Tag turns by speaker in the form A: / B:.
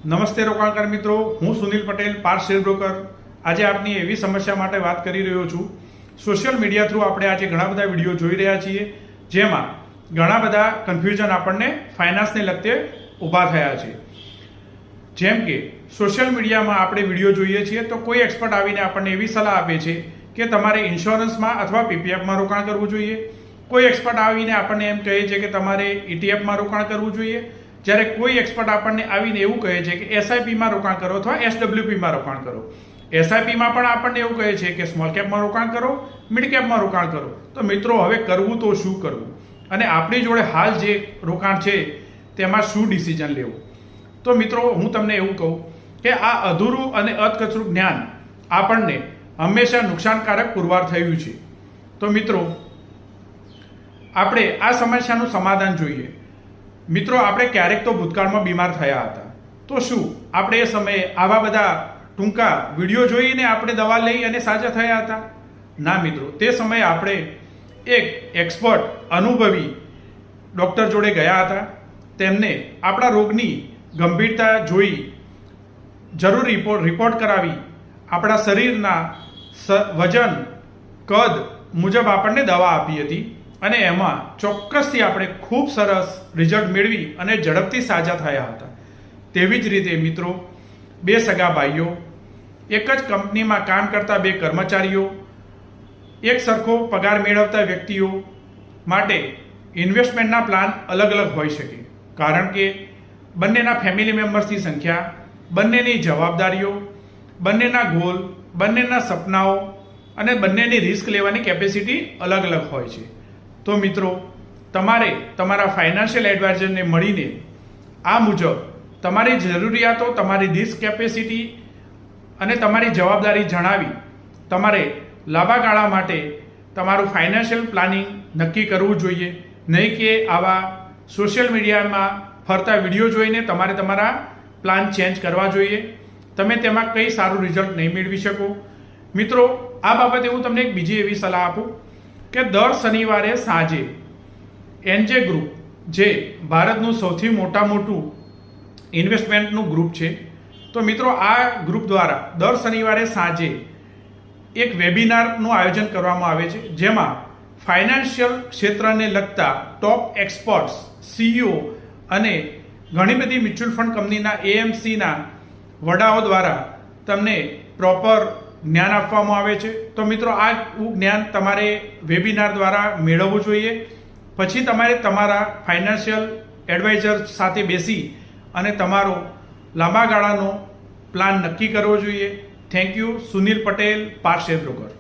A: નમસ્તે રોકાણકાર મિત્રો, હું સુનિલ પટેલ, પાર્થ શેર બ્રોકર. આજે આપની એવી સમસ્યા માટે વાત કરી રહ્યો છું. સોશિયલ મીડિયા થ્રુ આપણે આજે ઘણા બધા વિડીયો જોઈ રહ્યા છીએ, જેમાં ઘણા બધા કન્ફ્યુઝન આપણને ફાઇનાન્સને લગતે ઊભા થયા છે. જેમ કે સોશિયલ મીડિયામાં આપણે વિડીયો જોઈએ છીએ તો કોઈ એક્સપર્ટ આવીને આપણને એવી સલાહ આપે છે કે તમારે ઇન્સ્યોરન્સમાં અથવા પીપીએફમાં રોકાણ કરવું જોઈએ. કોઈ એક્સપર્ટ આવીને આપણને એમ કહે છે કે તમારે ઈટીએફમાં રોકાણ કરવું જોઈએ. જ્યારે કોઈ એક્સપર્ટ આપણને આવીને એવું કહે છે કે એસઆઈપીમાં રોકાણ કરો અથવા એસડબ્લ્યુપીમાં રોકાણ કરો. એસઆઈપીમાં પણ આપણને એવું કહે છે કે સ્મોલ કેપમાં રોકાણ કરો, મિડ કેપમાં રોકાણ કરો. તો મિત્રો, હવે કરવું તો શું કરવું, અને આપણી જોડે હાલ જે રોકાણ છે તેમાં શું ડિસિઝન લેવું? તો મિત્રો, હું તમને એવું કહું કે આ અધૂરું અને અધકચરું જ્ઞાન આપણને હંમેશા નુકસાનકારક પુરવાર થયું છે. તો મિત્રો, આપણે આ સમસ્યાનું સમાધાન જોઈએ. મિત્રો, આપણે ક્યારેક તો ભૂતકાળમાં બીમાર થયા હતા, તો શું આપણે એ સમયે આવા બધા ટૂંકા વિડીયો જોઈને આપણે દવા લઈ અને સાજા થયા હતા? ના મિત્રો, તે સમયે આપણે એક એક્સપર્ટ અનુભવી ડૉક્ટર જોડે ગયા હતા. તેમને આપણા રોગની ગંભીરતા જોઈ, જરૂરી રિપોર્ટ કરાવી, આપણા શરીરના વજન કદ મુજબ આપણને દવા આપી હતી, અને એમાં ચોક્કસથી આપણે ખૂબ સરસ રિઝલ્ટ મેળવી અને ઝડપથી સાજા થયા હતા. તેવી જ રીતે મિત્રો, બે સગા ભાઈઓ, એક જ કંપનીમાં કામ કરતા બે કર્મચારીઓ, એક સરખો પગાર મેળવતા વ્યક્તિઓ માટે ઇન્વેસ્ટમેન્ટના પ્લાન અલગ અલગ હોઈ શકે. કારણ કે બંનેના ફેમિલી મેમ્બર્સની સંખ્યા, બંનેની જવાબદારીઓ, બંનેના ગોલ, બંનેના સપનાઓ અને બંનેની રિસ્ક લેવાની કેપેસિટી અલગ અલગ હોય છે. તો મિત્રો, તમારે તમારા ફાઇનાન્શિયલ એડવાઇઝરને મળીને આ મુજબ તમારી જરૂરિયાતો, તમારી રિસ્ક કેપેસિટી અને તમારી જવાબદારી જણાવી તમારે લાંબા ગાળા માટે તમારું ફાઇનાન્શિયલ પ્લાનિંગ નક્કી કરવું જોઈએ. નહીં કે આવા સોશિયલ મીડિયામાં ફરતા વિડીયો જોઈને તમારે તમારા પ્લાન ચેન્જ કરવા જોઈએ. તમે તેમાં કંઈ સારું રિઝલ્ટ નહીં મેળવી શકો. મિત્રો, આ બાબતે હું તમને એક બીજી એવી સલાહ આપું કે દર શનિવારે સાંજે એનજે ગ્રુપ, જે ભારતનું સૌથી મોટું ઇન્વેસ્ટમેન્ટનું ગ્રુપ છે, તો મિત્રો આ ગ્રુપ દ્વારા દર શનિવારે સાંજે એક વેબિનારનું આયોજન કરવામાં આવે છે, જેમાં ફાઇનાન્શિયલ ક્ષેત્રને લગતા ટોપ એક્સપર્ટ્સ, સીઈઓ અને ઘણી બધી મ્યુચ્યુઅલ ફંડ કંપનીના એએમસીના વડાઓ દ્વારા તમને પ્રોપર જ્ઞાન આપવામાં આવે છે. તો મિત્રો, આ જ્ઞાન તમારે વેબિનાર દ્વારા મેળવવું જોઈએ. પછી તમારે તમારા ફાઇનાન્શિયલ એડવાઇઝર સાથે બેસી અને તમારો લાંબા ગાળાનો પ્લાન નક્કી કરવો જોઈએ. Thank you. Sunil Patel, Parth share broker.